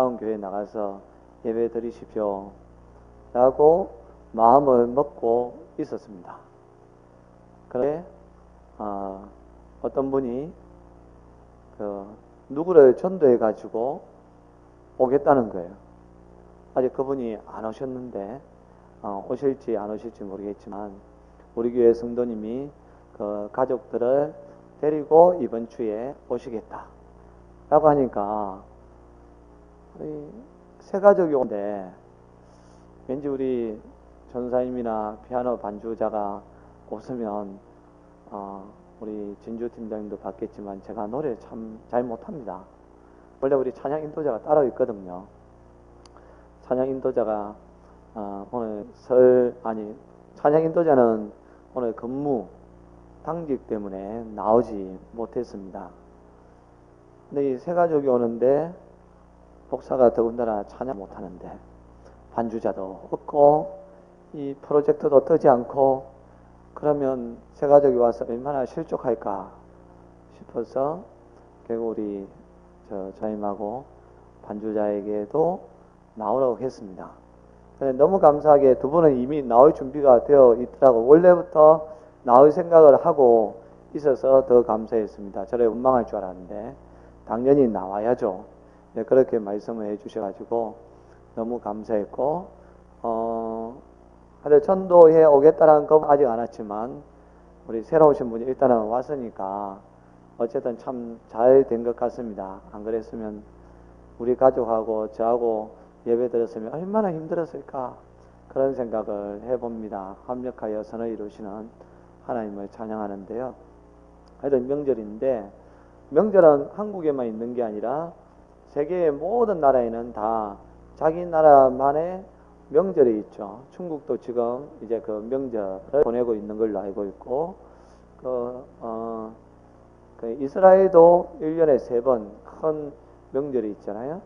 가까운 교회에 나가서 예배 드리십시오 라고 마음을 먹고 있었습니다. 그런데 어떤 분이 누구를 전도해 가지고 오겠다는 거예요. 아직 그분이 안 오셨는데 오실지 안 오실지 모르겠지만 우리 교회 성도님이 그 가족들을 데리고 이번 주에 오시겠다 라고 하니까 세 가족이 오는데 왠지 우리 전사님이나 피아노 반주자가 없으면 우리 진주 팀장님도 봤겠지만 제가 노래 참 잘 못합니다. 원래 우리 찬양 인도자가 따로 있거든요. 찬양 인도자가 오늘 찬양 인도자는 오늘 근무 당직 때문에 나오지 못했습니다. 근데 이 세 가족이 오는데 목사가 더군다나 찬양 못하는데 반주자도 없고 이 프로젝트도 뜨지 않고 그러면 세 가족이 와서 얼마나 실족할까 싶어서 결국 우리 저임하고 반주자에게도 나오라고 했습니다. 근데 너무 감사하게 두 분은 이미 나올 준비가 되어 있더라고. 원래부터 나올 생각을 하고 있어서 더 감사했습니다. 저를 원망할 줄 알았는데 당연히 나와야죠. 네, 그렇게 말씀을 해주셔가지고 너무 감사했고 하여튼 전도해 오겠다는 거 아직 안 왔지만 우리 새로 오신 분이 일단은 왔으니까 어쨌든 참 잘 된 것 같습니다. 안 그랬으면 우리 가족하고 저하고 예배 드렸으면 얼마나 힘들었을까 그런 생각을 해봅니다. 합력하여 선을 이루시는 하나님을 찬양하는데요. 하여튼 명절인데 명절은 한국에만 있는 게 아니라 세계의 모든 나라에는 다 자기 나라만의 명절이 있죠. 중국도 지금 이제 그 명절을 보내고 있는 걸로 알고 있고 이스라엘도 1년에 3번 큰 명절이 있잖아요.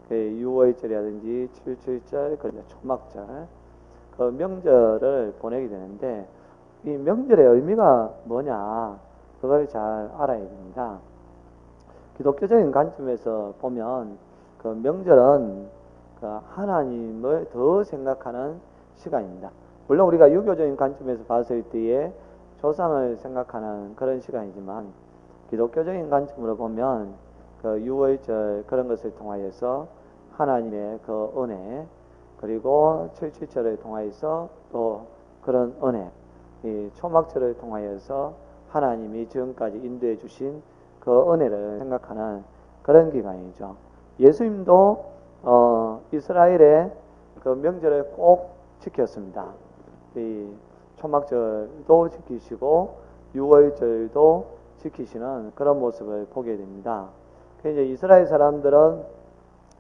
6월절이라든지 7.7절, 초막절 그 명절을 보내게 되는데 이 명절의 의미가 뭐냐 그걸 잘 알아야 됩니다. 기독교적인 관점에서 보면 그 명절은 하나님을 더 생각하는 시간입니다. 물론 우리가 유교적인 관점에서 봤을 때에 조상을 생각하는 그런 시간이지만 기독교적인 관점으로 보면 그 유월절 그런 것을 통하여서 하나님의 그 은혜 그리고 7.7절을 통하여서 또 그런 은혜 이 초막절을 통하여서 하나님이 지금까지 인도해 주신 그 은혜를 생각하는 그런 기간이죠. 예수님도 이스라엘의 그 명절을 꼭 지켰습니다. 이 초막절도 지키시고 유월절도 지키시는 그런 모습을 보게 됩니다. 이제 이스라엘 사람들은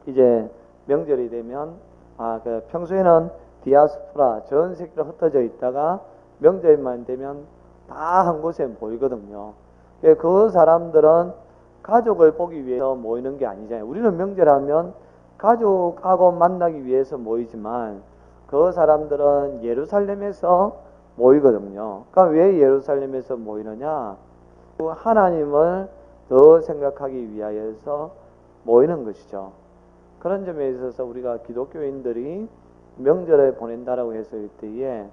이제 명절이 되면 평소에는 디아스포라 전 세계로 흩어져 있다가 명절만 되면 다 한 곳에 모이거든요. 그 사람들은 가족을 보기 위해서 모이는 게 아니잖아요. 우리는 명절하면 가족하고 만나기 위해서 모이지만 그 사람들은 예루살렘에서 모이거든요. 그러니까 왜 예루살렘에서 모이느냐? 하나님을 더 생각하기 위하여서 모이는 것이죠. 그런 점에 있어서 우리가 기독교인들이 명절을 보낸다라고 했을 때에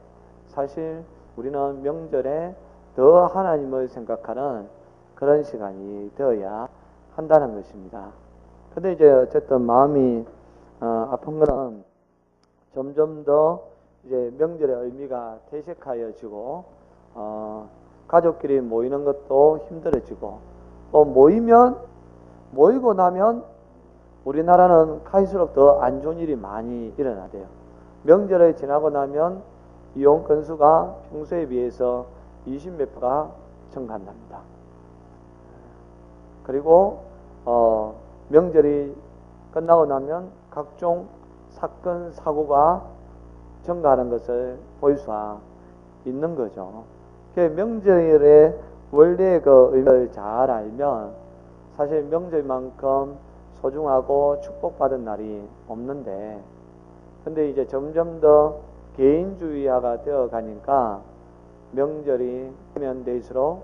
사실 우리는 명절에 더 하나님을 생각하는 그런 시간이 되어야 한다는 것입니다. 근데 이제 어쨌든 마음이 아픈 거는 점점 더 이제 명절의 의미가 퇴색하여지고 가족끼리 모이는 것도 힘들어지고 또 모이고 나면 우리나라는 갈수록 더 안 좋은 일이 많이 일어나대요. 명절을 지나고 나면 이혼 건수가 평소에 비해서 20몇 %가 증가한답니다. 그리고 명절이 끝나고 나면 각종 사건 사고가 증가하는 것을 볼 수가 있는 거죠. 명절의 원래 그 의미를 잘 알면 사실 명절만큼 소중하고 축복받은 날이 없는데 근데 이제 점점 더 개인주의화가 되어 가니까 명절이 되면 될수록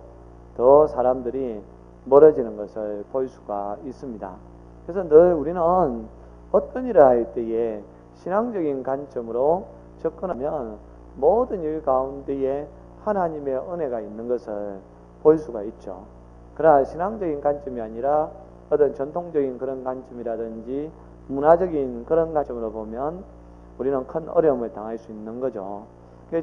더 사람들이 멀어지는 것을 볼 수가 있습니다. 그래서 늘 우리는 어떤 일을 할 때에 신앙적인 관점으로 접근하면 모든 일 가운데에 하나님의 은혜가 있는 것을 볼 수가 있죠. 그러나 신앙적인 관점이 아니라 어떤 전통적인 그런 관점이라든지 문화적인 그런 관점으로 보면 우리는 큰 어려움을 당할 수 있는 거죠.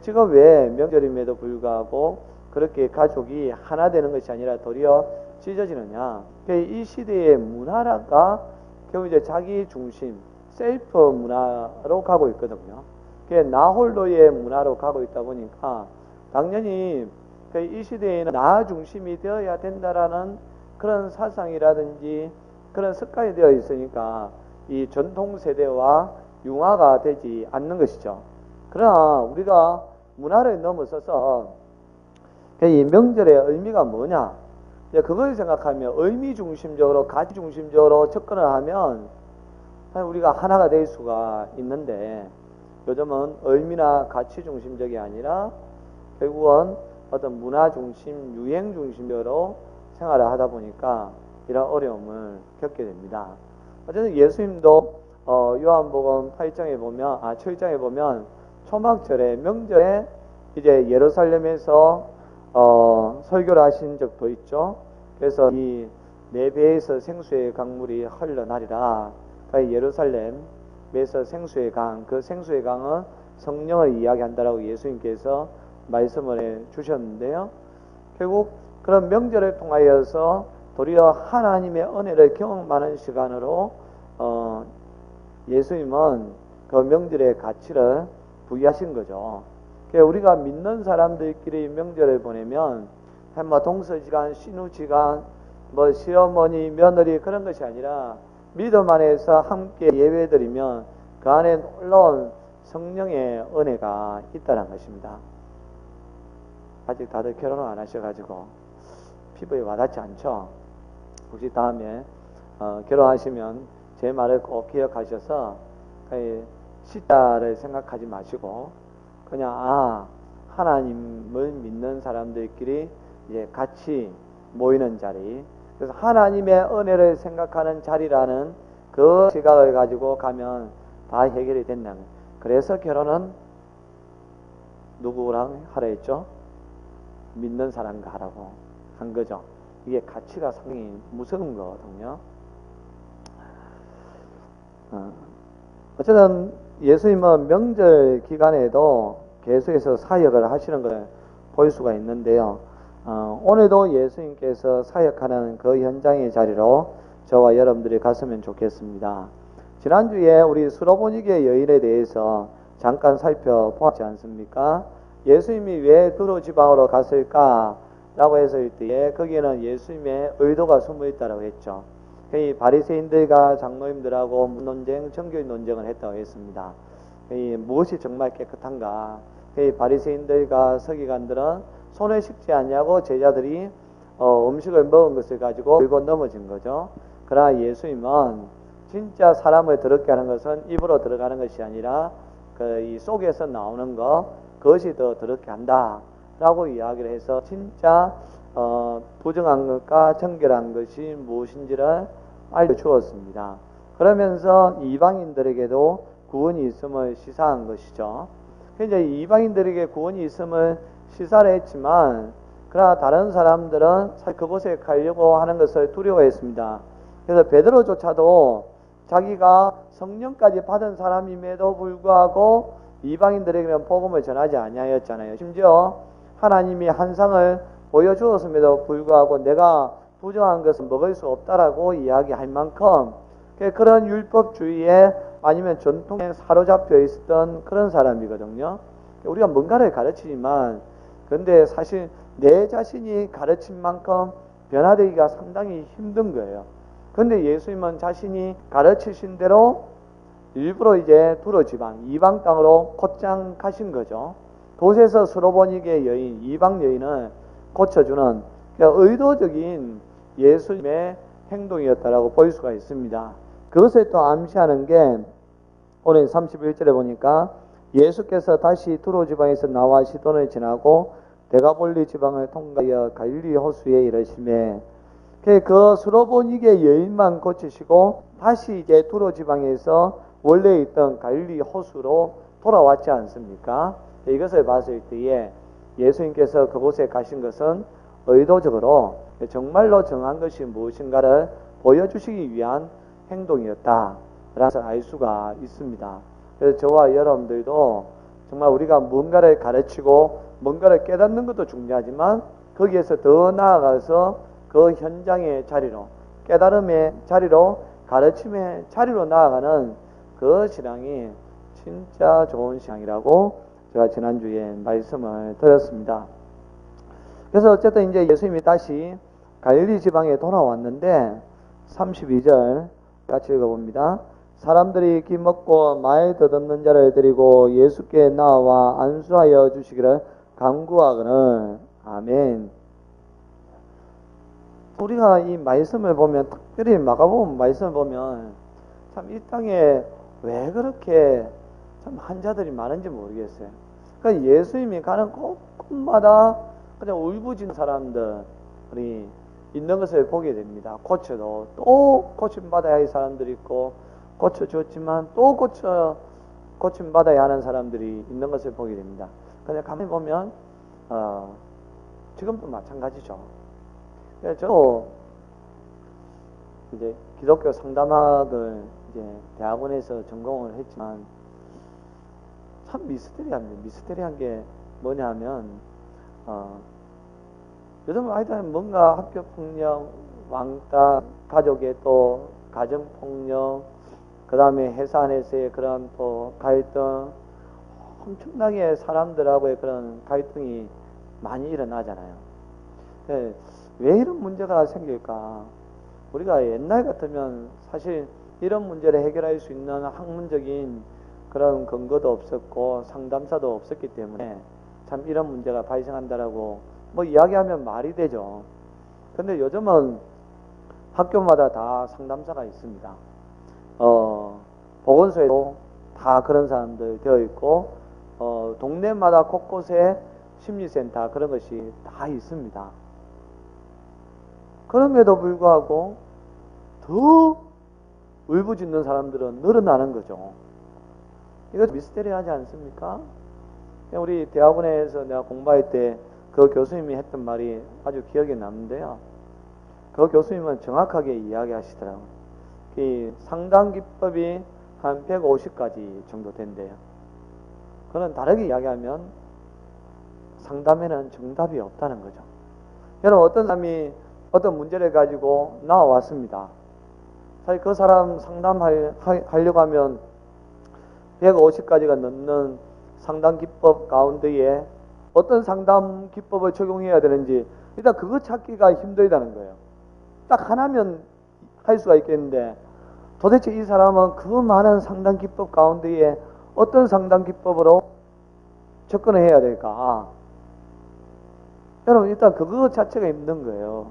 지금 왜 명절임에도 불구하고 그렇게 가족이 하나 되는 것이 아니라 도리어 찢어지느냐? 이 시대의 문화가 결국 이제 자기 중심, 셀프 문화로 가고 있거든요. 나 홀로의 문화로 가고 있다 보니까 당연히 이 시대에는 나 중심이 되어야 된다라는 그런 사상이라든지 그런 습관이 되어 있으니까 이 전통 세대와 융화가 되지 않는 것이죠. 그러나 우리가 문화를 넘어서서 이 명절의 의미가 뭐냐? 그걸 생각하면 의미 중심적으로, 가치 중심적으로 접근을 하면 우리가 하나가 될 수가 있는데, 요즘은 의미나 가치 중심적이 아니라 결국은 어떤 문화 중심, 유행 중심적으로 생활을 하다 보니까 이런 어려움을 겪게 됩니다. 어쨌든 예수님도 요한복음 8장에 보면, 7장에 보면 초막절에, 명절에 이제 예루살렘에서 설교를 하신 적도 있죠. 그래서 이 네 배에서 생수의 강물이 흘러나리라. 예루살렘에서 생수의 강, 그 생수의 강은 성령을 이야기한다라고 예수님께서 말씀을 해 주셨는데요. 결국 그런 명절을 통하여서 도리어 하나님의 은혜를 경험하는 시간으로 예수님은 그 명절의 가치를 부여하신 거죠. 우리가 믿는 사람들끼리 명절을 보내면 뭐 동서지간, 신우지간, 뭐 시어머니, 며느리 그런 것이 아니라 믿음 안에서 함께 예배드리면 그 안에 놀라운 성령의 은혜가 있다는 것입니다. 아직 다들 결혼을 안 하셔가지고 피부에 와닿지 않죠? 혹시 다음에 결혼하시면 제 말을 꼭 기억하셔서 시자를 생각하지 마시고 그냥 하나님을 믿는 사람들끼리 이제 같이 모이는 자리, 그래서 하나님의 은혜를 생각하는 자리라는 그 시각을 가지고 가면 다 해결이 된다는 거예요. 그래서 결혼은 누구랑 하라 했죠? 믿는 사람과 하라고 한 거죠. 이게 가치가 상당히 무서운 거거든요. 어쨌든 예수님은 명절 기간에도 계속해서 사역을 하시는 걸 볼 수가 있는데요. 오늘도 예수님께서 사역하는 그 현장의 자리로 저와 여러분들이 갔으면 좋겠습니다. 지난주에 우리 수로보니게 여인에 대해서 잠깐 살펴보았지 않습니까? 예수님이 왜 두로 지방으로 갔을까? 라고 했을 때에 거기에는 예수님의 의도가 숨어있다고 했죠. 이 바리새인들과 장로님들하고 논쟁, 정교인 논쟁을 했다고 했습니다. 무엇이 정말 깨끗한가? 바리새인들과 서기관들은 손을 씻지 않냐고 제자들이 음식을 먹은 것을 가지고 들고 넘어진 거죠. 그러나 예수님은 진짜 사람을 더럽게 하는 것은 입으로 들어가는 것이 아니라 이 속에서 나오는 것, 그것이 더 더럽게 한다 라고 이야기를 해서 진짜 부정한 것과 정결한 것이 무엇인지를 알려주었습니다. 그러면서 이방인들에게도 구원이 있음을 시사한 것이죠. 이제 이방인들에게 구원이 있음을 시사를 했지만 그러나 다른 사람들은 그곳에 가려고 하는 것을 두려워했습니다. 그래서 베드로조차도 자기가 성령까지 받은 사람임에도 불구하고 이방인들에게는 복음을 전하지 아니하였잖아요. 심지어 하나님이 한 상을 보여주었음에도 불구하고 내가 부정한 것은 먹을 수 없다라고 이야기할 만큼 그런 율법주의에 아니면 전통에 사로잡혀 있었던 그런 사람이거든요. 우리가 뭔가를 가르치지만 근데 사실 내 자신이 가르친 만큼 변화되기가 상당히 힘든 거예요. 근데 예수님은 자신이 가르치신 대로 일부러 이제 두로 지방, 이방 땅으로 곧장 가신 거죠. 도시에서 수로보니게 여인, 이방 여인을 고쳐주는 의도적인 예수님의 행동이었다라고 볼 수가 있습니다. 그것을 또 암시하는 게 오늘 31절에 보니까 예수께서 다시 두로 지방에서 나와 시돈을 지나고 데가볼리 지방을 통과하여 갈릴리 호수에 이르시매 그 수로보니게 여인만 고치시고 다시 이제 두로 지방에서 원래 있던 갈릴리 호수로 돌아왔지 않습니까? 이것을 봤을 때에 예수님께서 그곳에 가신 것은 의도적으로 정말로 정한 것이 무엇인가를 보여주시기 위한 행동이었다 라서 알 수가 있습니다. 그래서 저와 여러분들도 정말 우리가 뭔가를 가르치고 뭔가를 깨닫는 것도 중요하지만 거기에서 더 나아가서 그 현장의 자리로, 깨달음의 자리로, 가르침의 자리로 나아가는 그 신앙이 진짜 좋은 신앙이라고 제가 지난주에 말씀을 드렸습니다. 그래서 어쨌든 이제 예수님이 다시 갈릴리 지방에 돌아왔는데 32절 같이 읽어봅니다. 사람들이 기먹고 많이 더듬는 자를 데리고 예수께 나와 안수하여 주시기를 간구하거늘. 아멘. 우리가 이 말씀을 보면, 특별히 마가복음 말씀을 보면 참 이 땅에 왜 그렇게 참 환자들이 많은지 모르겠어요. 그러니까 예수님이 가는 곳곳마다 그냥 울부짖는 사람들이 있는 것을 보게 됩니다. 고쳐도 또 고침받아야 할 사람들이 있고, 고쳐줬지만 또 고침받아야 하는 사람들이 있는 것을 보게 됩니다. 그냥 가만히 보면 지금도 마찬가지죠. 저도 이제 기독교 상담학을 이제 대학원에서 전공을 했지만 참 미스테리합니다. 미스테리한 게 뭐냐면 요즘 아이들은 뭔가 학교폭력, 왕따, 가족의 또 가정폭력, 그 다음에 회사 안에서의 그런 또 갈등, 엄청나게 사람들하고의 그런 갈등이 많이 일어나잖아요. 왜 이런 문제가 생길까? 우리가 옛날 같으면 사실 이런 문제를 해결할 수 있는 학문적인 그런 근거도 없었고 상담사도 없었기 때문에 참 이런 문제가 발생한다라고 뭐 이야기하면 말이 되죠. 근데 요즘은 학교마다 다 상담사가 있습니다. 보건소에도 다 그런 사람들 되어 있고, 동네마다 곳곳에 심리센터 그런 것이 다 있습니다. 그럼에도 불구하고 더 울부짖는 사람들은 늘어나는 거죠. 이거 미스테리하지 않습니까? 우리 대학원에서 내가 공부할 때 그 교수님이 했던 말이 아주 기억에 남는데요. 그 교수님은 정확하게 이야기하시더라고요. 이 상담 기법이 한 150가지 정도 된대요. 그는 다르게 이야기하면 상담에는 정답이 없다는 거죠. 여러분, 어떤 사람이 어떤 문제를 가지고 나와왔습니다. 사실 그 사람 상담하려고 하면 150가지가 넘는 상담 기법 가운데에 어떤 상담 기법을 적용해야 되는지 일단 그거 찾기가 힘들다는 거예요. 딱 하나면 할 수가 있겠는데 도대체 이 사람은 그 많은 상담 기법 가운데에 어떤 상담 기법으로 접근을 해야 될까? 여러분, 일단 그거 자체가 힘든 거예요.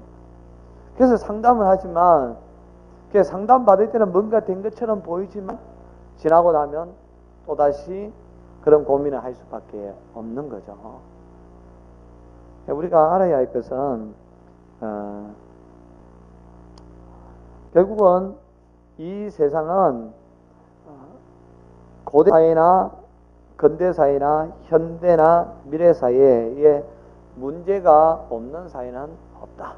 그래서 상담을 하지만 상담 받을 때는 뭔가 된 것처럼 보이지만 지나고 나면 또다시 그런 고민을 할 수밖에 없는 거죠. 우리가 알아야 할 것은 결국은 이 세상은 고대 사회나 근대 사회나 현대나 미래 사회에 문제가 없는 사회는 없다.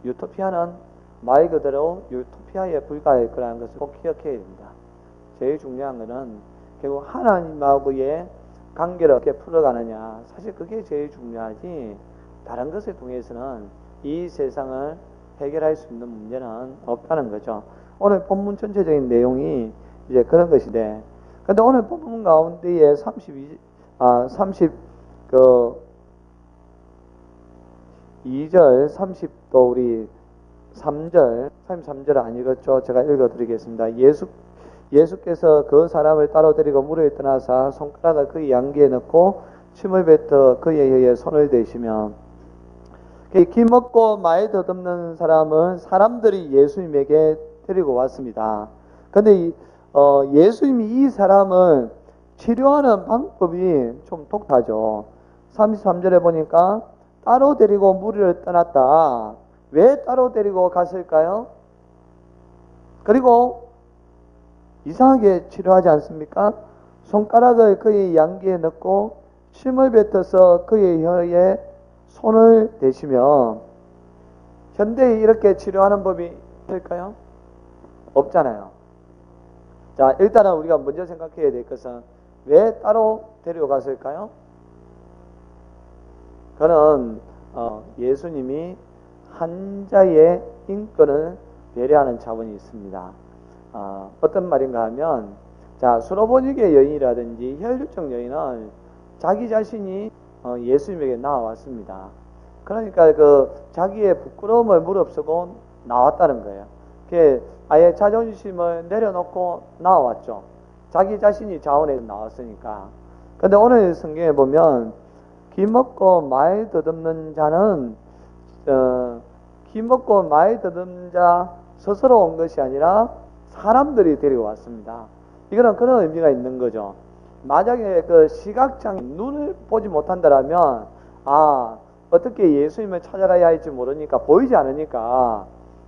유토피아는 말 그대로 유토피아에 불과할 거라는 것을 꼭 기억해야 됩니다. 제일 중요한 것은 결국 하나님하고의 관계를 어떻게 풀어가느냐, 사실 그게 제일 중요하지 다른 것을 통해서는 이 세상을 해결할 수 있는 문제는 없다는 거죠. 오늘 본문 전체적인 내용이 이제 그런 것인데, 근데 오늘 본문 가운데에 2절, 30도 우리 3절, 33절 안 읽었죠? 제가 읽어드리겠습니다. 예수께서 그 사람을 따로 데리고 물을 떠나사 손가락을 그의 양귀에 넣고 침을 뱉어 그의 혀에 손을 대시며, 기먹고 많이 더듬는 사람은 사람들이 예수님에게 데리고 왔습니다. 근데 예수님이 이 사람을 치료하는 방법이 좀 독하죠. 33절에 보니까 따로 데리고 무리를 떠났다. 왜 따로 데리고 갔을까요? 그리고 이상하게 치료하지 않습니까? 손가락을 그의 양귀에 넣고 침을 뱉어서 그의 혀에 손을 대시면, 현대에 이렇게 치료하는 법이 있을까요? 없잖아요. 자, 일단은 우리가 먼저 생각해야 될 것은 왜 따로 데려갔을까요? 그는 예수님이 환자의 인권을 배려하는 차원이 있습니다. 어떤 말인가 하면, 자, 수로보니게 여인이라든지 혈류증 여인은 자기 자신이 예수님에게 나와왔습니다. 그러니까 그 자기의 부끄러움을 무릅쓰고 나왔다는 거예요. 그 아예 자존심을 내려놓고 나왔죠. 자기 자신이 자원해서 나왔으니까. 근데 오늘 성경에 보면 기먹고 말 더듬는 자는 기먹고 말 더듬는 자 스스로 온 것이 아니라 사람들이 데려왔습니다. 이거는 그런 의미가 있는 거죠. 만약에 그 시각장애, 눈을 보지 못한다면 어떻게 예수님을 찾아가야 할지 모르니까, 보이지 않으니까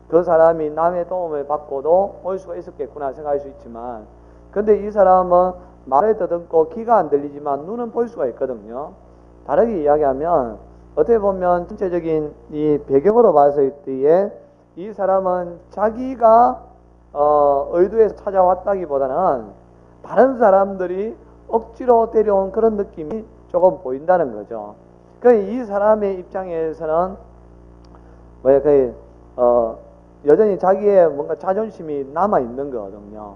그 사람이 남의 도움을 받고도 올 수가 있었겠구나 생각할 수 있지만, 근데 이 사람은 말을 더듬고 귀가 안 들리지만 눈은 볼 수가 있거든요. 다르게 이야기하면 어떻게 보면 전체적인 이 배경으로 봤을 때에 이 사람은 자기가 의도해서 찾아왔다기보다는 다른 사람들이 억지로 데려온 그런 느낌이 조금 보인다는 거죠. 이 사람의 입장에서는 여전히 자기의 뭔가 자존심이 남아 있는 거거든요.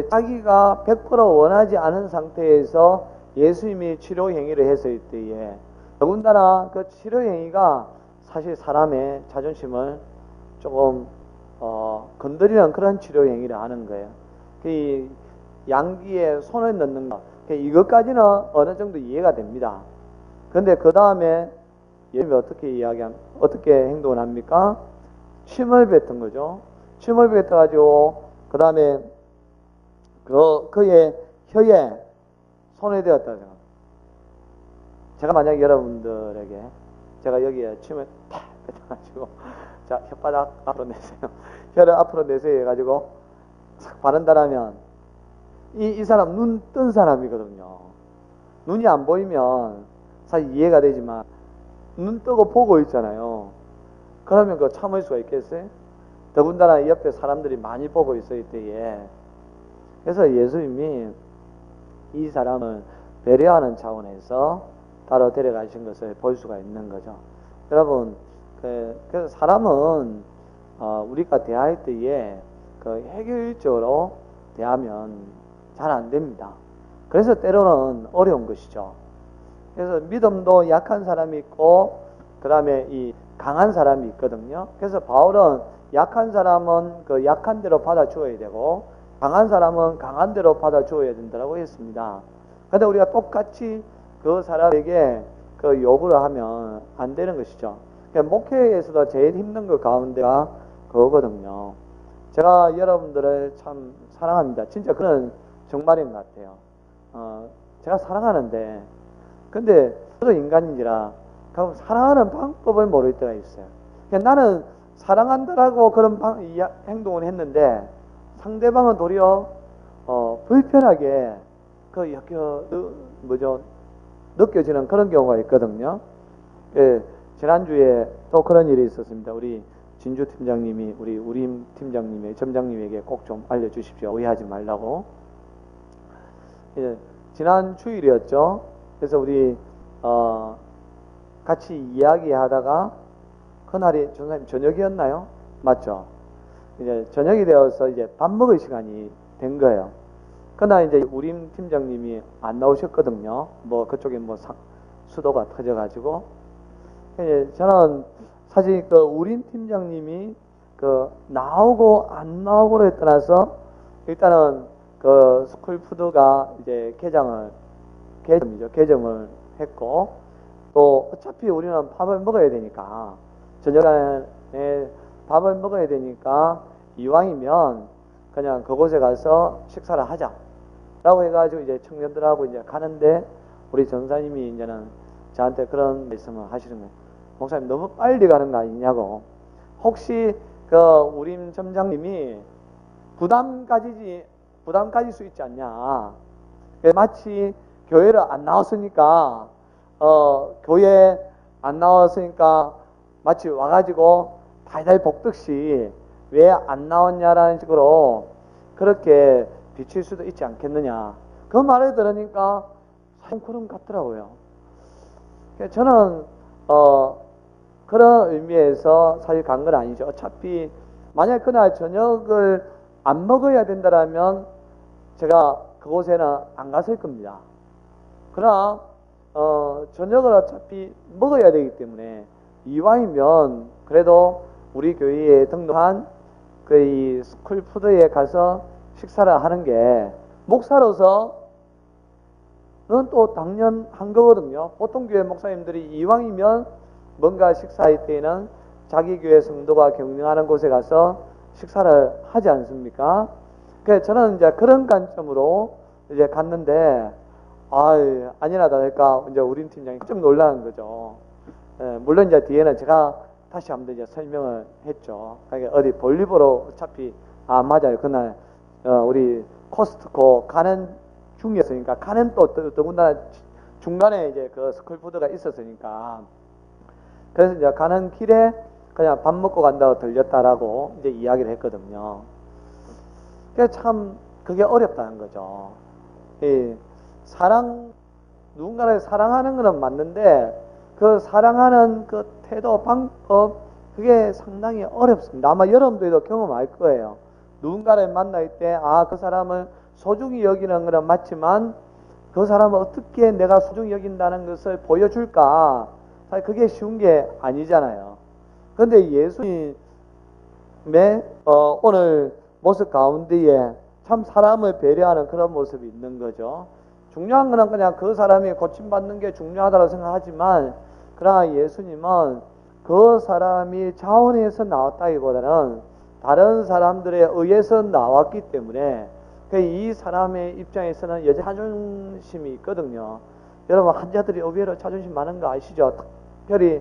자기가 100% 원하지 않은 상태에서 예수님이 치료 행위를 했을 때에, 더군다나 그 치료 행위가 사실 사람의 자존심을 조금 건드리는 그런 치료 행위를 하는 거예요. 이 양귀에 손을 넣는 것, 이것까지는 어느 정도 이해가 됩니다. 그런데 그 다음에 예수님이 어떻게 행동을 합니까? 침을 뱉은 거죠. 침을 뱉어가지고 그 다음에 그의 혀에 손을 대었다. 제가 만약 여러분들에게 제가 여기에 침을 탁 뱉어가지고, 자, 혓바닥 앞으로 내세요, 혀를 앞으로 내세요 해가지고 싹 바른다라면, 이 사람 눈 뜬 사람이거든요. 눈이 안 보이면 사실 이해가 되지만 눈 뜨고 보고 있잖아요. 그러면 그거 참을 수가 있겠어요? 더군다나 옆에 사람들이 많이 보고 있을 때에. 그래서 예수님이 이 사람을 배려하는 차원에서 따로 데려가신 것을 볼 수가 있는 거죠. 여러분, 그래서 사람은 우리가 대할 때에 획일적으로 대하면 잘 안 됩니다. 그래서 때로는 어려운 것이죠. 그래서 믿음도 약한 사람이 있고 그 다음에 이 강한 사람이 있거든요. 그래서 바울은 약한 사람은 그 약한 대로 받아주어야 되고 강한 사람은 강한 대로 받아주어야 된다고 했습니다. 그런데 우리가 똑같이 그 사람에게 그 요구를 하면 안 되는 것이죠. 그러니까 목회에서도 제일 힘든 것 가운데가 그거거든요. 제가 여러분들을 참 사랑합니다. 진짜 그런 정말인 것 같아요. 제가 사랑하는데, 근데 저도 인간인지라 사랑하는 방법을 모를 때가 있어요. 그러니까 나는 사랑한다라고 그런 행동을 했는데 상대방은 도리어 불편하게 느껴지는 그런 경우가 있거든요. 지난주에 또 그런 일이 있었습니다. 우리 진주 팀장님이 우리 우림 팀장님의 점장님에게 꼭 좀 알려주십시오. 오해하지 말라고. 지난 주일이었죠. 그래서 우리 같이 이야기하다가 그날이 전사님 저녁이었나요? 맞죠? 이제 저녁이 되어서 이제 밥 먹을 시간이 된 거예요. 그날 이제 우림 팀장님이 안 나오셨거든요. 뭐 그쪽에 뭐 수도가 터져가지고. 저는 사실 그 우림 팀장님이 나오고 안 나오고를 떠나서 일단은 그 스쿨푸드가 이제 개점을 했고, 또 어차피 우리는 밥을 먹어야 되니까 저녁에 밥을 먹어야 되니까 이왕이면 그냥 그곳에 가서 식사를 하자라고 해가지고 이제 청년들하고 이제 가는데 우리 전사님이 이제는 저한테 그런 말씀을 하시는 거예요. 목사님 너무 빨리 가는 거 아니냐고. 혹시 그 우림 점장님이 부담 가질 수 있지 않냐. 마치 교회를 안 나왔으니까 교회 안 나왔으니까 마치 와가지고 달달 볶듯이 왜 안 나왔냐라는 식으로 그렇게 비칠 수도 있지 않겠느냐. 그 말을 들으니까 참 그런 것 같더라고요. 저는 그런 의미에서 사실 간 건 아니죠. 어차피 만약 그날 저녁을 안 먹어야 된다라면 제가 그곳에는 안 갔을 겁니다. 그러나 저녁을 어차피 먹어야 되기 때문에 이왕이면 그래도 우리 교회에 등록한 그 이 스쿨푸드에 가서 식사를 하는 게 목사로서는 또 당연한 거거든요. 보통 교회 목사님들이 이왕이면 뭔가 식사할 때에는 자기 교회 성도가 격려하는 곳에 가서 식사를 하지 않습니까? 그래서 저는 이제 그런 관점으로 이제 갔는데, 아니나 다를까 이제 우리 팀장이 좀 놀라는 거죠. 물론 이제 뒤에는 제가 다시 한번 이제 설명을 했죠. 그러니까 어디 볼리보로 어차피 맞아요. 그날 우리 코스트코 가는 중이었으니까 가는 또 더군다나 중간에 이제 그 스쿨푸드가 있었으니까 그래서 이제 가는 길에 그냥 밥 먹고 간다고 들렸다라고 이제 이야기를 했거든요. 그게 참 그게 어렵다는 거죠. 누군가를 사랑하는 것은 맞는데 그 사랑하는 그 태도, 방법 그게 상당히 어렵습니다. 아마 여러분들도 경험할 거예요. 누군가를 만날 때 그 사람을 소중히 여기는 것은 맞지만 그 사람을 어떻게 내가 소중히 여긴다는 것을 보여줄까? 사실 그게 쉬운 게 아니잖아요. 그런데 예수님의 오늘 모습 가운데에 참 사람을 배려하는 그런 모습이 있는 거죠. 중요한 거는 그냥 그 사람이 고침받는 게 중요하다고 생각하지만 그러나 예수님은 그 사람이 자원에서 나왔다기보다는 다른 사람들에 의해서 나왔기 때문에 이 사람의 입장에서는 여전히 자존심이 있거든요. 여러분 환자들이 의외로 자존심 많은 거 아시죠? 특별히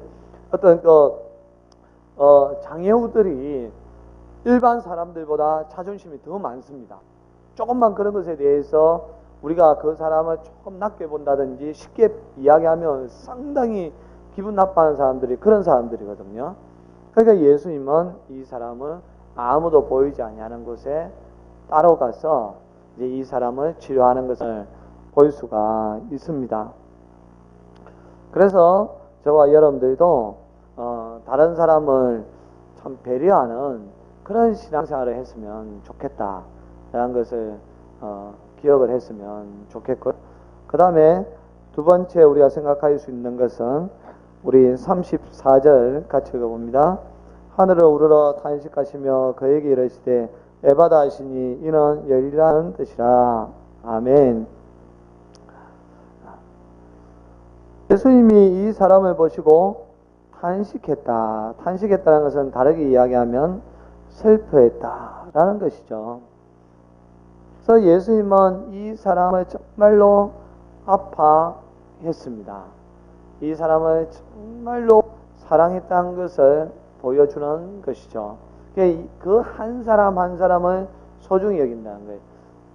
어떤 장애우들이 일반 사람들보다 자존심이 더 많습니다. 조금만 그런 것에 대해서 우리가 그 사람을 조금 낮게 본다든지 쉽게 이야기하면 상당히 기분 나빠하는 사람들이 그런 사람들이거든요. 그러니까 예수님은 이 사람을 아무도 보이지 아니하는 곳에 따로 가서 이제 이 사람을 치료하는 것을 볼 수가 있습니다. 그래서 저와 여러분들도 다른 사람을 참 배려하는 그런 신앙생활을 했으면 좋겠다라는 것을 기억을 했으면 좋겠고, 그 다음에 두 번째 우리가 생각할 수 있는 것은 우리 34절 같이 읽어봅니다. 하늘을 우러러 탄식하시며 그에게 이르시되 에바다 하시니 이는 열리라는 뜻이라. 아멘. 예수님이 이 사람을 보시고 탄식했다. 탄식했다는 것은 다르게 이야기하면 슬퍼했다라는 것이죠. 그래서 예수님은 이 사람을 정말로 아파했습니다. 이 사람을 정말로 사랑했다는 것을 보여주는 것이죠. 그 한 사람 한 사람을 소중히 여긴다는 거예요.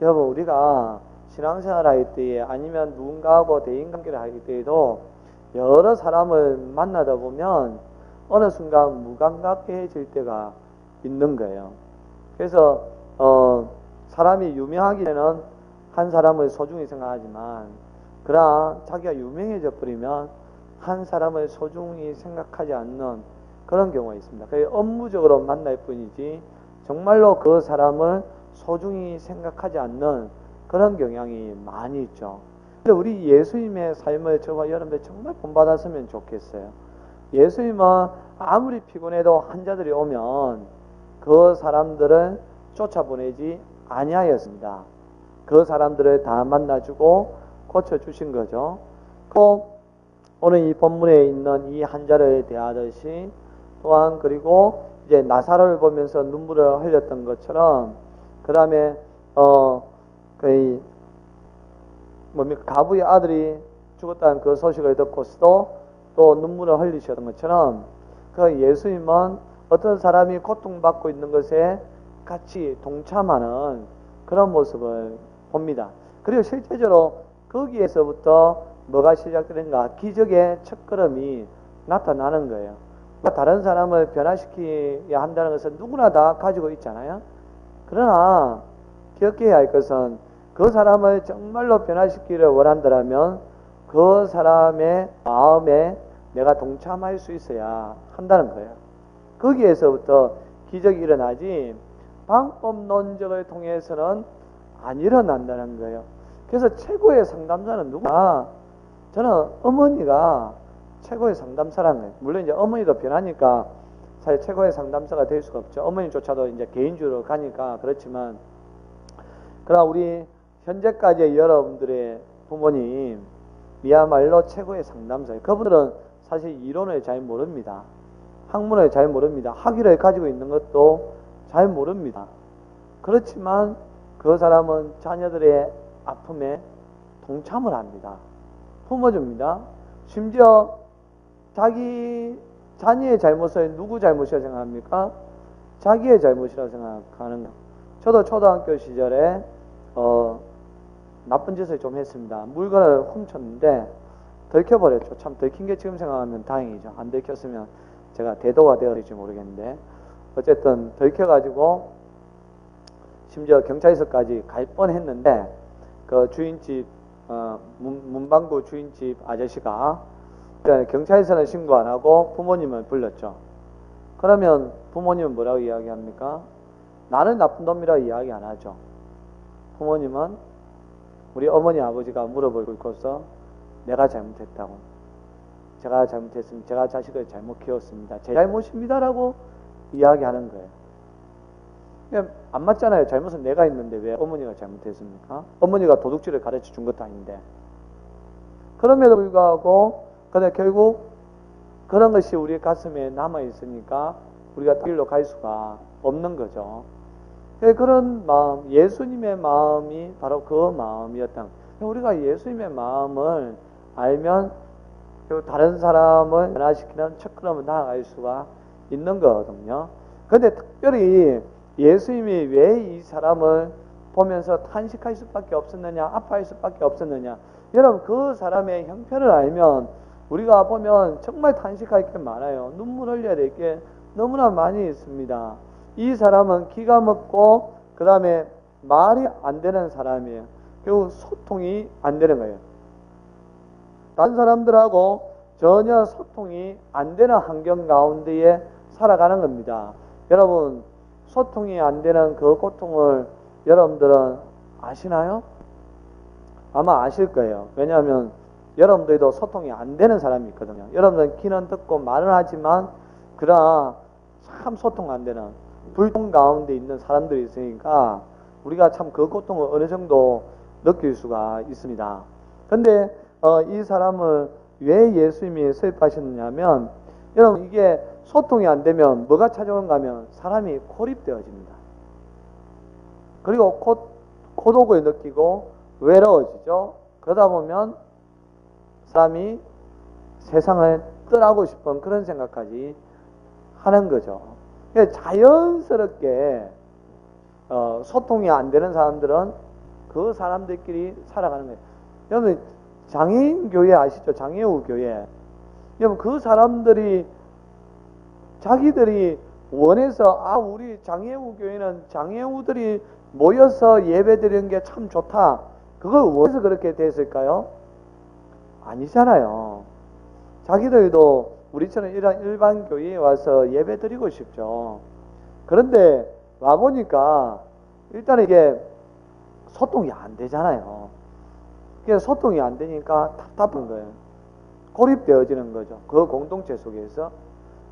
여러분 우리가 신앙생활 할 때에 아니면 누군가하고 대인관계를 할 때에도 여러 사람을 만나다 보면 어느 순간 무감각해질 때가 있는 거예요. 그래서 사람이 유명하기 전에는 한 사람을 소중히 생각하지만 그러나 자기가 유명해져 버리면 한 사람을 소중히 생각하지 않는 그런 경우가 있습니다. 그게 업무적으로 만날 뿐이지 정말로 그 사람을 소중히 생각하지 않는 그런 경향이 많이 있죠. 근데 우리 예수님의 삶을 저와 여러분들 정말 본받았으면 좋겠어요. 예수님은 아무리 피곤해도 환자들이 오면 그 사람들을 쫓아보내지 아니하였습니다. 그 사람들을 다 만나주고 고쳐주신 거죠. 꼭 오늘 이 본문에 있는 이 환자를 대하듯이 또한 그리고 이제 나사로를 보면서 눈물을 흘렸던 것처럼 그 다음에 가부의 아들이 죽었다는 그 소식을 듣고서도 또 눈물을 흘리셨던 것처럼 그 예수님은 어떤 사람이 고통받고 있는 것에 같이 동참하는 그런 모습을 봅니다. 그리고 실제적으로 거기에서부터 뭐가 시작되는가? 기적의 첫걸음이 나타나는 거예요. 다른 사람을 변화시켜야 한다는 것은 누구나 다 가지고 있잖아요. 그러나 기억해야 할 것은 그 사람을 정말로 변화시키기를 원한다면 그 사람의 마음에 내가 동참할 수 있어야 한다는 거예요. 거기에서부터 기적이 일어나지 방법론적을 통해서는 안 일어난다는 거예요. 그래서 최고의 상담사는 누구나, 저는 어머니가 최고의 상담사라는 거예요. 물론 이제 어머니도 변하니까 사실 최고의 상담사가 될 수가 없죠. 어머니조차도 이제 개인주의로 가니까 그렇지만, 그러나 우리 현재까지의 여러분들의 부모님 이야말로 최고의 상담사예요. 그분들은 사실 이론을 잘 모릅니다. 학문을 잘 모릅니다. 학위를 가지고 있는 것도 잘 모릅니다. 그렇지만 그 사람은 자녀들의 아픔에 동참을 합니다. 품어줍니다. 심지어 자기 자녀의 잘못을 누구 잘못이라고 생각합니까? 자기의 잘못이라고 생각하는 거예요. 저도 초등학교 시절에 나쁜 짓을 좀 했습니다. 물건을 훔쳤는데 들켜버렸죠. 참 들킨 게 지금 생각하면 다행이죠. 안 들켰으면 제가 대도가 되어질지 모르겠는데, 어쨌든 들켜가지고 심지어 경찰서까지 갈 뻔했는데 그 주인집 문방구 주인집 아저씨가 경찰서는 신고 안 하고 부모님을 불렀죠. 그러면 부모님은 뭐라고 이야기합니까? 나는 나쁜 놈이라고 이야기 안 하죠. 부모님은 우리 어머니 아버지가 무릎을 꿇고서 내가 잘못했다고, 제가 잘못했습니다, 제가 자식을 잘못 키웠습니다, 제 잘못입니다라고 이야기하는 거예요. 안 맞잖아요. 잘못은 내가 했는데 왜 어머니가 잘못했습니까? 어머니가 도둑질을 가르쳐 준 것도 아닌데. 그럼에도 불구하고 근데 결국 그런 것이 우리 가슴에 남아 있으니까 우리가 길로 갈 수가 없는 거죠. 그런 마음, 예수님의 마음이 바로 그 마음이었다. 우리가 예수님의 마음을 알면 다른 사람을 변화시키는 첫걸음을 나아갈 수가 있는 거거든요. 그런데 특별히 예수님이 왜 이 사람을 보면서 탄식할 수밖에 없었느냐, 아파할 수밖에 없었느냐. 여러분, 그 사람의 형편을 알면 우리가 보면 정말 탄식할 게 많아요. 눈물 흘려야 될 게 너무나 많이 있습니다. 이 사람은 기가 먹고 그 다음에 말이 안 되는 사람이에요. 결국 소통이 안 되는 거예요. 다른 사람들하고 전혀 소통이 안 되는 환경 가운데에 살아가는 겁니다. 여러분, 소통이 안 되는 그 고통을 여러분들은 아시나요? 아마 아실 거예요. 왜냐하면 여러분들도 소통이 안 되는 사람이 있거든요. 여러분들은 귀는 듣고 말은 하지만 그러나 참 소통 안 되는 불통 가운데 있는 사람들이 있으니까 우리가 참 그 고통을 어느 정도 느낄 수가 있습니다. 근데 이 사람을 왜 예수님이 슬퍼하셨느냐면, 여러분, 이게 소통이 안 되면 뭐가 찾아오는가 하면 사람이 고립되어집니다. 그리고 고독을 느끼고 외로워지죠. 그러다 보면 사람이 세상을 떠나고 싶은 그런 생각까지 하는 거죠. 자연스럽게 소통이 안 되는 사람들은 그 사람들끼리 살아가는 거예요. 여러분, 장애인 교회 아시죠? 장애우 교회. 여러분, 그 사람들이 자기들이 원해서 우리 장애우 교회는 장애우들이 모여서 예배 드리는 게 참 좋다, 그걸 원해서 그렇게 됐을까요? 아니잖아요. 자기들도 우리처럼 일반 교회에 와서 예배 드리고 싶죠. 그런데 와보니까 일단 이게 소통이 안 되잖아요. 그래서 소통이 안 되니까 답답한 거예요. 고립되어지는 거죠. 그 공동체 속에서.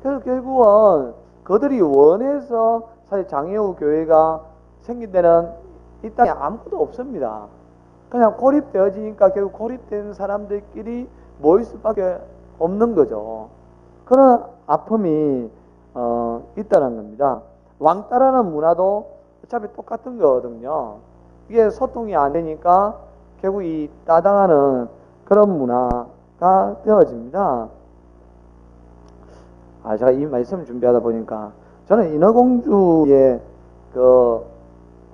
그래서 결국은 그들이 원해서 사실 장애우 교회가 생긴 데는 이 땅에 아무것도 없습니다. 그냥 고립되어지니까 결국 고립된 사람들끼리 모일 수밖에 없는 거죠. 그런 아픔이 있다는 겁니다. 왕따라는 문화도 어차피 똑같은 거거든요. 이게 소통이 안 되니까 결국 이 따당하는 그런 문화가 되어집니다. 제가 이 말씀을 준비하다 보니까 저는 인어공주의 그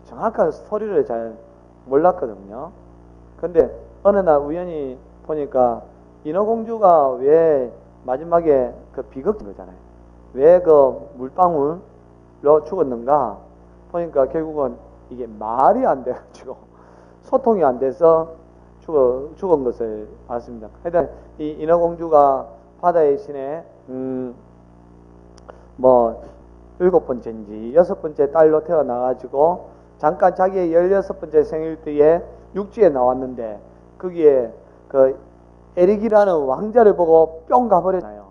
정확한 스토리를 잘 몰랐거든요. 근데 어느 날 우연히 보니까 인어공주가 왜 마지막에 그 비극인 거잖아요. 왜 그 물방울로 죽었는가 보니까 결국은 이게 말이 안 돼가지고 소통이 안 돼서 죽은 것을 알았습니다. 하여튼 이 인어공주가 바다의 신에 뭐 7번째인지 6번째 딸로 태어나가지고 잠깐 자기의 16번째 생일 때에 육지에 나왔는데 거기에 그 에릭이라는 왕자를 보고 뿅 가버렸잖아요.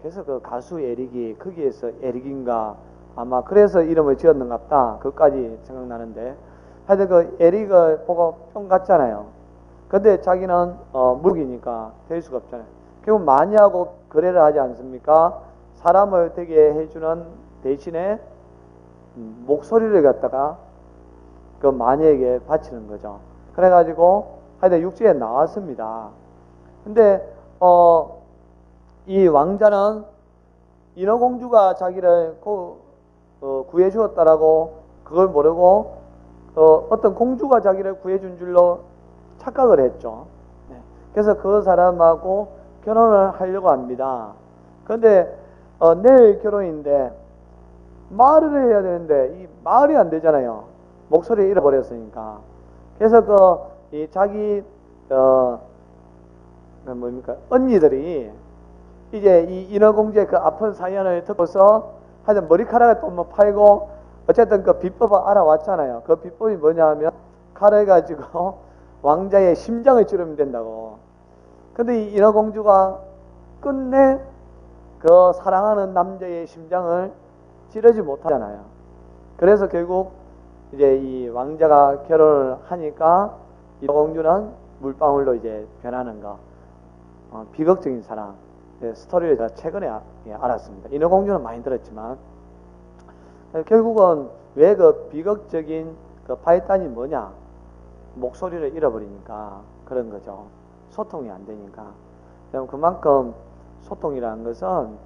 그래서 그 가수 에릭이 거기에서 에릭인가 아마 그래서 이름을 지었는갑다. 그것까지 생각나는데 하여튼 그 에릭을 보고 뿅 갔잖아요. 근데 자기는 물기니까 될 수가 없잖아요. 결국 마녀하고 거래를 하지 않습니까? 사람을 되게 해주는 대신에 목소리를 갖다가 그 마녀에게 바치는 거죠. 그래가지고 하여튼 육지에 나왔습니다. 근데 이 왕자는 인어공주가 자기를 구해 주었다라고 그걸 모르고 어떤 공주가 자기를 구해 준 줄로 착각을 했죠. 네. 그래서 그 사람하고 결혼을 하려고 합니다. 그런데 내일 결혼인데 말을 해야 되는데 이 말이 안 되잖아요. 목소리를 잃어버렸으니까. 그래서 이 자기 뭡니까 언니들이 이제 이 인어공주의 그 아픈 사연을 듣고서 하여튼 머리카락을 또 뭐 팔고 어쨌든 그 비법을 알아왔잖아요. 그 비법이 뭐냐면 칼을 가지고 왕자의 심장을 찌르면 된다고. 근데 이 인어공주가 끝내 그 사랑하는 남자의 심장을 찌르지 못하잖아요. 그래서 결국 이제 이 왕자가 결혼을 하니까 인어공주는 물방울로 이제 변하는 거. 비극적인 사랑. 스토리를 제가 최근에 알았습니다. 인어공주는 많이 들었지만 결국은 왜 그 비극적인 그 파이탄이 뭐냐? 목소리를 잃어버리니까 그런 거죠. 소통이 안 되니까. 그만큼 소통이라는 것은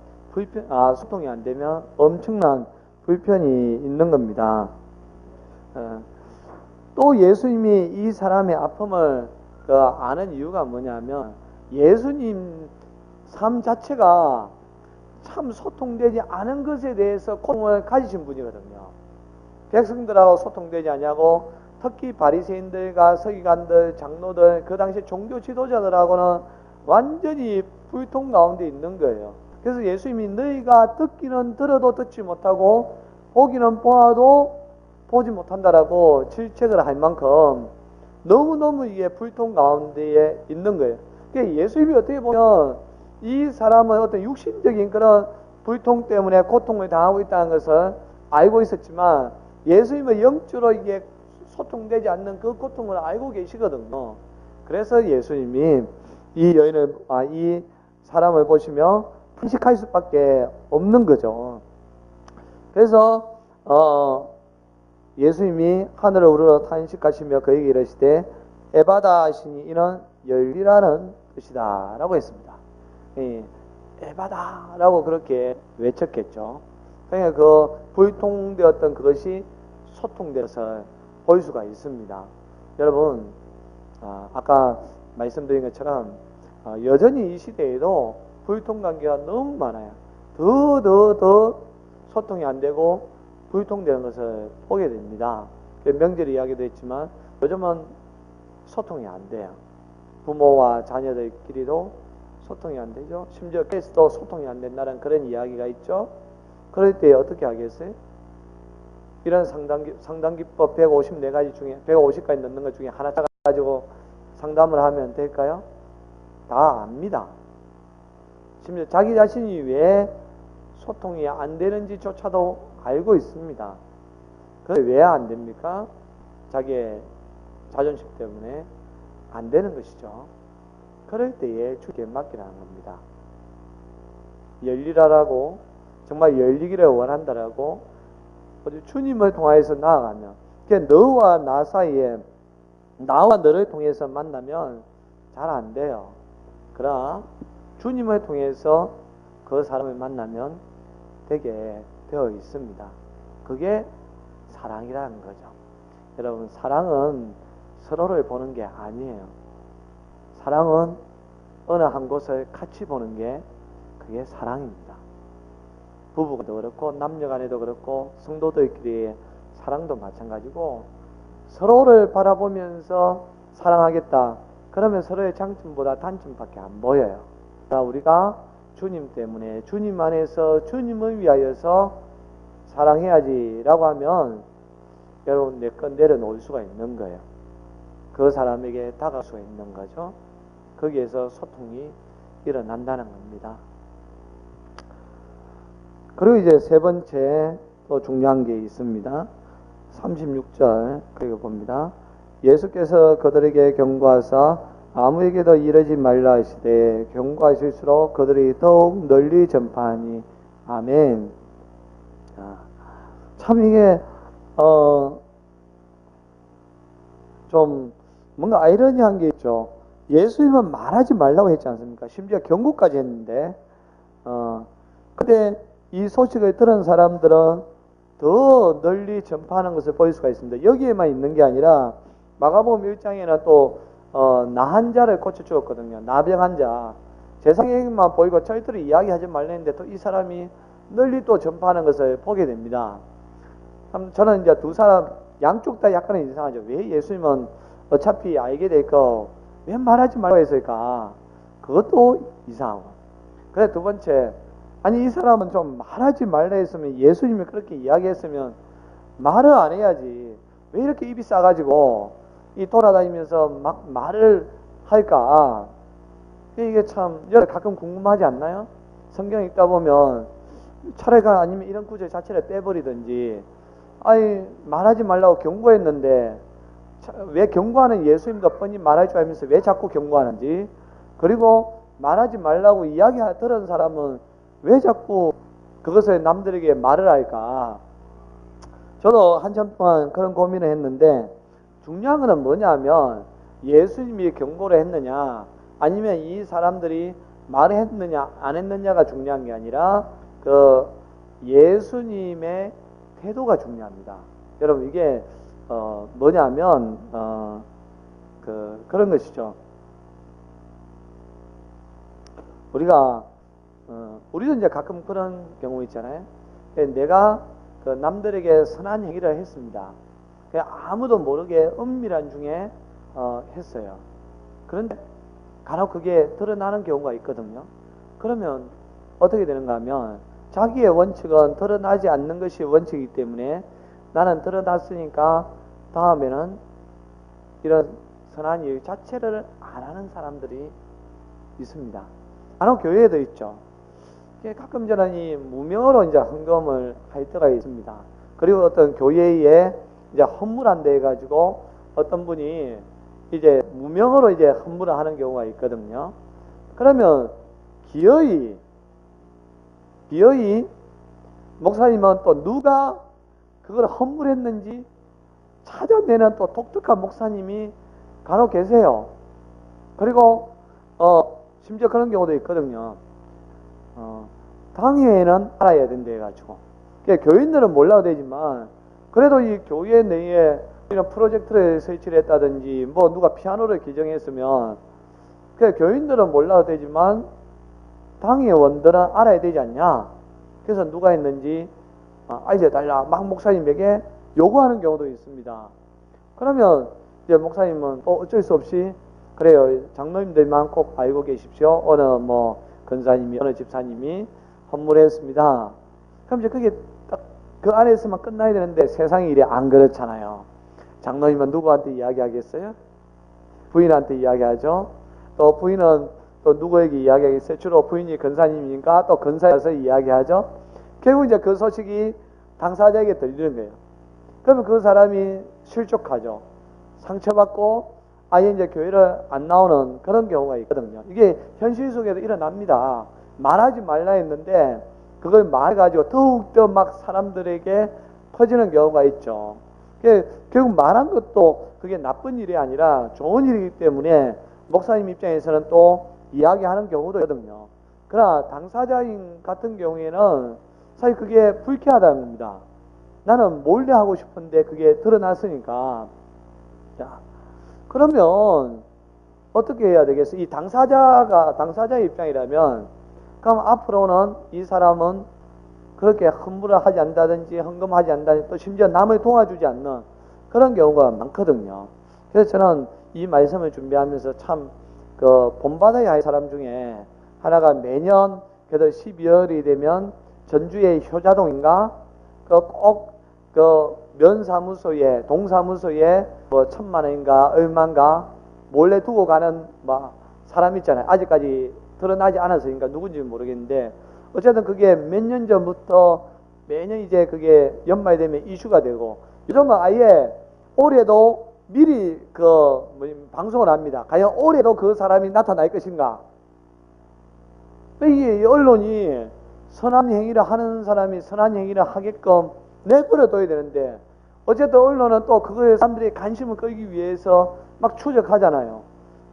소통이 안 되면 엄청난 불편이 있는 겁니다. 또 예수님이 이 사람의 아픔을 아는 이유가 뭐냐면 예수님 삶 자체가 참 소통되지 않은 것에 대해서 고통을 가지신 분이거든요. 백성들하고 소통되지 않냐고 특히 바리새인들과 서기관들, 장로들, 그 당시 종교 지도자들하고는 완전히 불통 가운데 있는 거예요. 그래서 예수님이 너희가 듣기는 들어도 듣지 못하고 보기는 보아도 보지 못한다라고 질책을 할 만큼 너무너무 이게 불통 가운데에 있는 거예요. 그러니까 예수님이 어떻게 보면 이 사람은 어떤 육신적인 그런 불통 때문에 고통을 당하고 있다는 것을 알고 있었지만 예수님은 영적으로 이게 소통되지 않는 그 고통을 알고 계시거든요. 그래서 예수님이 이 사람을 보시며 탄식할 수밖에 없는 거죠. 그래서 예수님이 하늘을 우러러 탄식하시며 그에게 이르시되 에바다 하시니 이는 열리라는 뜻이다 라고 했습니다. 에바다 라고 그렇게 외쳤겠죠. 그러니까 그 불통되었던 그것이 소통돼서 볼 수가 있습니다. 여러분 아까 말씀드린 것처럼 여전히 이 시대에도 불통관계가 너무 많아요. 더 소통이 안 되고 불통되는 것을 보게 됩니다. 명절 이야기도 했지만 요즘은 소통이 안 돼요. 부모와 자녀들끼리도 소통이 안 되죠. 심지어 게스트도 소통이 안 된다는 그런 이야기가 있죠. 그럴 때 어떻게 하겠어요? 이런 상담기법 154가지 중에 150가지 넣는 것 중에 하나 가지고 상담을 하면 될까요? 다 압니다. 심지어 자기 자신이 왜 소통이 안 되는지조차도 알고 있습니다. 그런데 왜 안 됩니까? 자기의 자존심 때문에 안 되는 것이죠. 그럴 때에 주께 맡기라는 겁니다. 열리라라고 정말 열리기를 원한다라고 주님을 통하여서 나아가면 너와 나 사이에 나와 너를 통해서 만나면 잘 안 돼요. 그러나 주님을 통해서 그 사람을 만나면 되게 되어 있습니다. 그게 사랑이라는 거죠. 여러분, 사랑은 서로를 보는 게 아니에요. 사랑은 어느 한 곳을 같이 보는 게 그게 사랑입니다. 부부도 그렇고 남녀간에도 그렇고 성도들끼리의 사랑도 마찬가지고, 서로를 바라보면서 사랑하겠다 그러면 서로의 장점보다 단점밖에 안 보여요. 우리가 주님 때문에, 주님 안에서 주님을 위하여서 사랑해야지 라고 하면 여러분, 내 건 내려놓을 수가 있는 거예요. 그 사람에게 다가갈 수가 있는 거죠. 거기에서 소통이 일어난다는 겁니다. 그리고 이제 세 번째 또 중요한 게 있습니다. 36절 그리고 봅니다. 예수께서 그들에게 경고하사 아무에게도 이르지 말라 하시되 경고하실수록 그들이 더욱 널리 전파하니. 아멘. 참 이게 좀 뭔가 아이러니한 게 있죠. 예수님은 말하지 말라고 했지 않습니까? 심지어 경고까지 했는데 근데 이 소식을 들은 사람들은 더 널리 전파하는 것을 볼 수가 있습니다. 여기에만 있는 게 아니라 마가복음 1장에는 또 나한 자를 고쳐주었거든요. 나병한 자. 세상에만 보이고 절대로 이야기하지 말랬는데 또 이 사람이 널리 또 전파하는 것을 보게 됩니다. 저는 이제 두 사람 양쪽 다 약간은 이상하죠. 왜 예수님은 어차피 알게 될 거 왜 말하지 말라고 했을까? 그것도 이상하고. 그래, 두 번째, 아니 이 사람은 좀 말하지 말라 했으면, 예수님이 그렇게 이야기했으면 말을 안 해야지 왜 이렇게 입이 싸가지고 이 돌아다니면서 막 말을 할까? 이게 참 가끔 궁금하지 않나요? 성경 읽다 보면 차라리 아니면 이런 구절 자체를 빼버리든지, 아니 말하지 말라고 경고했는데 왜 경고하는 예수님도 뻔히 말할 줄 알면서 왜 자꾸 경고하는지, 그리고 말하지 말라고 이야기 들은 사람은 왜 자꾸 그것을 남들에게 말을 할까? 저도 한참 동안 그런 고민을 했는데, 중요한 것은 뭐냐면 예수님이 경고를 했느냐 아니면 이 사람들이 말을 했느냐 안 했느냐가 중요한 게 아니라 그 예수님의 태도가 중요합니다. 여러분, 이게 뭐냐면 그런 것이죠. 우리도 이제 가끔 그런 경우 있잖아요. 내가 그 남들에게 선한 행위를 했습니다. 그냥 아무도 모르게 은밀한 중에 했어요. 그런데 간혹 그게 드러나는 경우가 있거든요. 그러면 어떻게 되는가 하면 자기의 원칙은 드러나지 않는 것이 원칙이기 때문에 나는 드러났으니까 다음에는 이런 선한 일 자체를 안 하는 사람들이 있습니다. 간혹 교회에도 있죠. 가끔 저는 이 무명으로 이제 헌금을 할 때가 있습니다. 그리고 어떤 교회에 이제 헌물한다 해가지고 어떤 분이 이제 무명으로 이제 헌물을 하는 경우가 있거든요. 그러면 기어이 목사님은 또 누가 그걸 헌물했는지 찾아내는 또 독특한 목사님이 간혹 계세요. 그리고 심지어 그런 경우도 있거든요. 당회에는 알아야 된다 해가지고, 교인들은 몰라도 되지만 그래도 이 교회 내에 이런 프로젝트를 설치를 했다든지 뭐 누가 피아노를 기증했으면 교인들은 몰라도 되지만 당회원들은 알아야 되지 않냐. 그래서 누가 했는지 알려달라 막 목사님에게 요구하는 경우도 있습니다. 그러면 이제 목사님은 어쩔 수 없이 그래요, 장로님들만 꼭 알고 계십시오. 어느 뭐 권사님이 어느 집사님이 헌물했습니다. 그럼 이제 그게 딱 그 안에서만 끝나야 되는데 세상의 일이 안 그렇잖아요. 장로님은 누구한테 이야기하겠어요? 부인한테 이야기하죠. 또 부인은 또 누구에게 이야기하겠어요? 주로 부인이 권사님이니까 또 권사여서 이야기하죠. 결국 이제 그 소식이 당사자에게 들리는 거예요. 그러면 그 사람이 실족하죠. 상처받고 아예 이제 교회를 안 나오는 그런 경우가 있거든요. 이게 현실 속에도 일어납니다. 말하지 말라 했는데 그걸 말해가지고 더욱더 막 사람들에게 퍼지는 경우가 있죠. 결국 말한 것도 그게 나쁜 일이 아니라 좋은 일이기 때문에 목사님 입장에서는 또 이야기하는 경우도 있거든요. 그러나 당사자인 같은 경우에는 사실 그게 불쾌하다는 겁니다. 나는 몰래 하고 싶은데 그게 드러났으니까. 자, 그러면 어떻게 해야 되겠어? 이 당사자의 입장이라면, 그럼 앞으로는 이 사람은 그렇게 함부로 하지 않는다든지 헌금하지 않는다든지 또 심지어 남을 도와주지 않는 그런 경우가 많거든요. 그래서 저는 이 말씀을 준비하면서 참 그 본받아야 할 사람 중에 하나가 매년 그래도 12월이 되면 전주의 효자동인가 그 면사무소에 동사무소에 뭐 1,000만 원인가 얼마인가 몰래 두고 가는 사람 있잖아요. 아직까지 드러나지 않았으니까 누군지 모르겠는데 어쨌든 그게 몇 년 전부터 매년 이제 그게 연말 되면 이슈가 되고 요즘은 아예 올해도 미리 방송을 합니다. 과연 올해도 그 사람이 나타날 것인가? 이 언론이 선한 행위를 하는 사람이 선한 행위를 하게끔 내버려둬야 되는데 어쨌든 언론은 또 그거에 사람들이 관심을 끌기 위해서 막 추적하잖아요.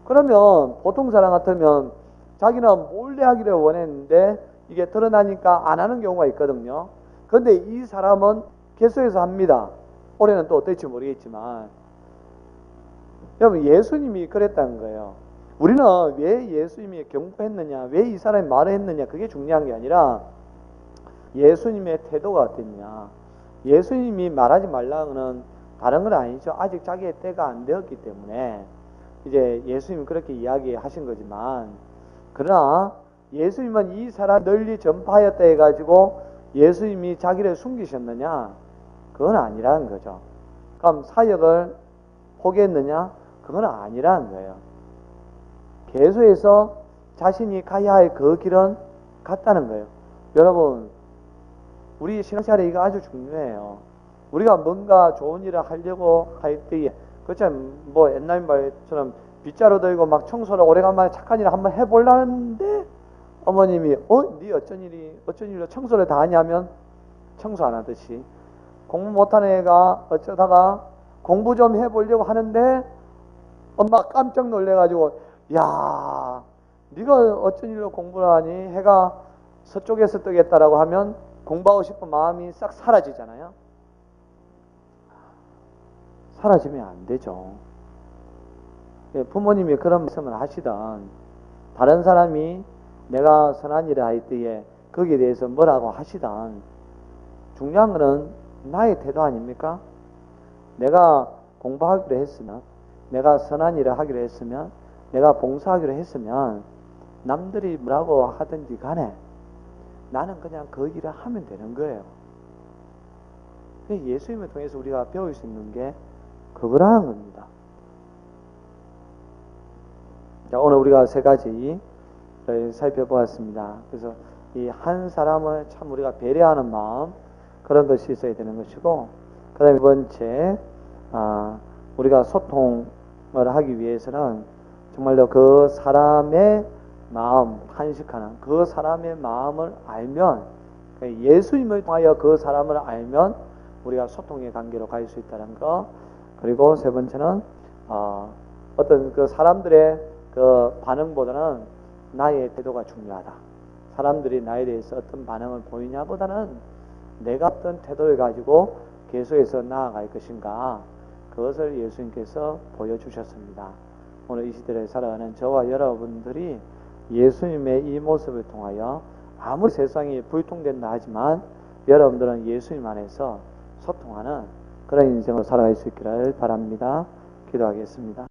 그러면 보통 사람 같으면 자기는 몰래 하기를 원했는데 이게 드러나니까 안 하는 경우가 있거든요. 그런데 이 사람은 계속해서 합니다. 올해는 또 어떨지 모르겠지만 여러분 예수님이 그랬다는 거예요. 우리는 왜 예수님이 경고했느냐, 왜 이 사람이 말을 했느냐 그게 중요한 게 아니라 예수님의 태도가 어땠냐. 예수님이 말하지 말라는 다른 건 아니죠. 아직 자기의 때가 안 되었기 때문에 이제 예수님이 그렇게 이야기하신 거지만 그러나 예수님은 이 사람 널리 전파하였다 해가지고 예수님이 자기를 숨기셨느냐? 그건 아니라는 거죠. 그럼 사역을 포기했느냐? 그건 아니라는 거예요. 계속해서 자신이 가야 할 그 길은 갔다는 거예요. 여러분, 우리 신앙생활에 이거 아주 중요해요. 우리가 뭔가 좋은 일을 하려고 할 때에 그렇잖아요. 뭐 옛날 말처럼 빗자루 들고 막 청소를 오래간만에 착한 일을 한번 해보려는데 어머님이 네 어쩐 일로 청소를 다 하냐면 청소 안 하듯이 공부 못하는 애가 어쩌다가 공부 좀 해보려고 하는데 엄마가 깜짝 놀래가지고 야 네가 어쩐 일로 공부를 하니 해가 서쪽에서 뜨겠다라고 하면 공부하고 싶은 마음이 싹 사라지잖아요. 사라지면 안 되죠. 부모님이 그런 말씀을 하시던 다른 사람이 내가 선한 일을 할 때에 거기에 대해서 뭐라고 하시던 중요한 거는 나의 태도 아닙니까? 내가 공부하기로 했으면 내가 선한 일을 하기로 했으면 내가 봉사하기로 했으면 남들이 뭐라고 하든지 간에 나는 그냥 그 일을 하면 되는 거예요. 예수님을 통해서 우리가 배울 수 있는 게 그거라는 겁니다. 자, 오늘 우리가 세 가지 살펴보았습니다. 그래서 이 한 사람을 참 우리가 배려하는 마음 그런 것이 있어야 되는 것이고 그 다음에 두 번째 우리가 소통을 하기 위해서는 정말로 그 사람의 마음 탄식하는 그 사람의 마음을 알면 예수님을 통하여 그 사람을 알면 우리가 소통의 관계로 갈 수 있다는 거. 그리고 세 번째는 어떤 그 사람들의 그 반응보다는 나의 태도가 중요하다. 사람들이 나에 대해서 어떤 반응을 보이냐보다는 내가 어떤 태도를 가지고 계속해서 나아갈 것인가 그것을 예수님께서 보여주셨습니다. 오늘 이 시대를 살아가는 저와 여러분들이 예수님의 이 모습을 통하여 아무리 세상이 불통된다 하지만 여러분들은 예수님 안에서 소통하는 그런 인생으로 살아갈 수 있기를 바랍니다. 기도하겠습니다.